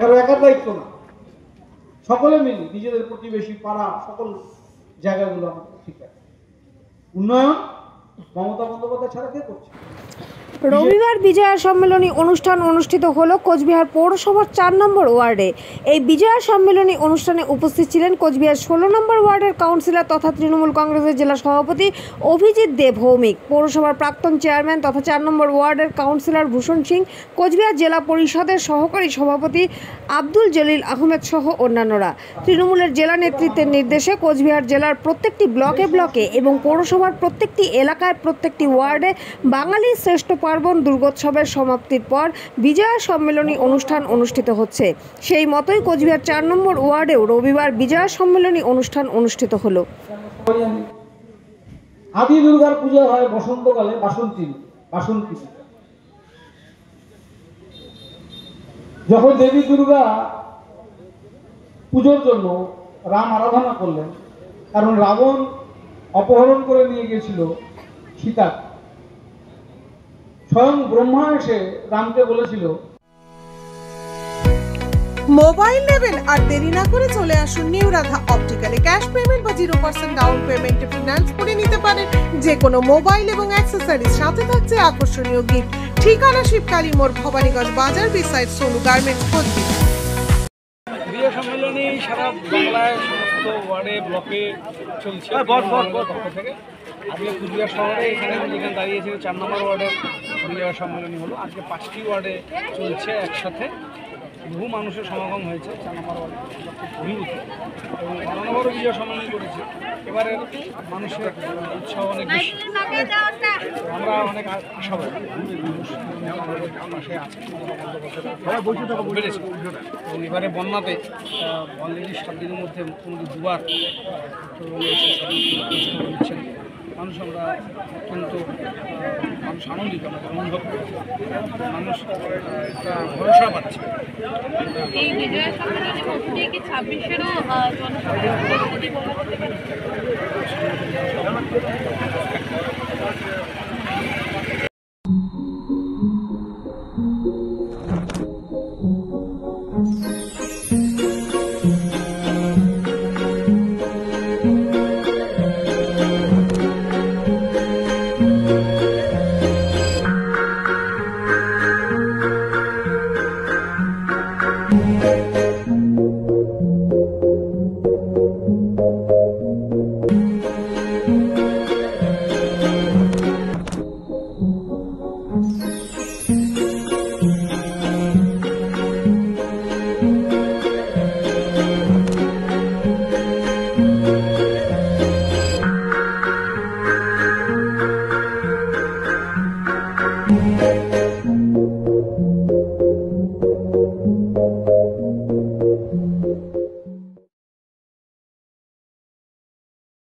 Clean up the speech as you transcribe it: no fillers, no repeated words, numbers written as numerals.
কারো একার দায়িত্ব না, সকলে মিলে নিজেদের প্রতিবেশী পাড়া সকল জায়গাগুলো আমাদের ঠিক আছে। উন্নয়ন মমতা বন্দ্যোপাধ্যায় ছাড়া কে করছে? রবিবার বিজয়া সম্মেলনী অনুষ্ঠান অনুষ্ঠিত হলো কোচবিহার পৌরসভার 4 নম্বর ওয়ার্ডে। এই বিজয়া সম্মেলনী অনুষ্ঠানে উপস্থিত ছিলেন কোচবিহার 16 নম্বর ওয়ার্ডের কাউন্সিলর তথা তৃণমূল কংগ্রেসের জেলা সভাপতি অভিজিৎ দে ভৌমিক, পৌরসভার প্রাক্তন চেয়ারম্যান তথা 4 নম্বর ওয়ার্ডের কাউন্সিলর ভূষণ সিং, কোচবিহার জেলা পরিষদের সহকারী সভাপতি আব্দুল জলিল আহমেদ সহ অন্যান্যরা। তৃণমূলের জেলা নেতৃত্বের নির্দেশে কোচবিহার জেলার প্রত্যেকটি ব্লকে ব্লকে এবং পৌরসভার প্রত্যেকটি এলাকায় প্রত্যেকটি ওয়ার্ডে বাঙালির শ্রেষ্ঠ পার্বণ দুর্গোৎসবের সমাপ্তির পর বিজয়া সম্মেলনী অনুষ্ঠান অনুষ্ঠিত হচ্ছে। সেই মতোই কোচবিহার 4 নম্বর ওয়ার্ডেও রবিবার বিজয়া সম্মেলনী অনুষ্ঠান অনুষ্ঠিত হলো। আদি দুর্গার পূজা হয় বসন্তকালে বাসন্তী। যখন দেবী দুর্গা পুজোর জন্য রাম আরাধনা করলেন, কারণ রাবণ অপহরণ করে নিয়ে গিয়েছিল সীতা, স্বয়ং ব্রহ্মা এসে রামকে বলেছিল, মোবাইল নেবেন আর দেরি না করে চলে আসুন নিউ রাধা অপটিক্যালে। ক্যাশ পেমেন্ট বা 0% ডাউন পেমেন্টে ফিনান্স করে নিতে পারেন যে কোনো মোবাইল এবং অ্যাক্সেসরিজ, সাথে থাকছে আকর্ষণীয় গিফট। ঠিকানা শিবকালী মোড়, ভবানীগঞ্জ বাজার, বিসাইড সোনু গার্মেন্টস, কোচবিহার। বিজয়া সম্মেলনী সারা বাংলায় সমস্ত ওয়ার্ডে ব্লকে চলছে পক্ষ থেকে। আজকে কুচবিহার শহরে এখানে দাঁড়িয়েছিল 4 নম্বর ওয়ার্ডের বিজয়া সম্মেলনী হলো। আজকে 5টি ওয়ার্ডে চলছে একসাথে। বহু মানুষের সমাগম হয়েছে 4 নম্বর ওয়ার্ডে, খুব অভিভূত, এবং 4 নম্বরও বিজয়া সম্মেলনী করেছে। এবারে মানুষের উৎসাহ অনেক বেশি, আমরা অনেক আশাবাদী পাশে আছে, বেড়েছে। এবং এবারে বন্যাতে অলরেডি 7 দিনের মধ্যে মুখ্যমন্ত্রী দুবার দিচ্ছেন। মানুষ আমরা অত্যন্ত মানুষ আনন্দিত, আমরা অনুভব করছি, মানুষ একটা ভরসা পাচ্ছে। এই বিজয়া সম্মেলনের মধ্য দিয়ে কি 26-এরও জনসাধারণ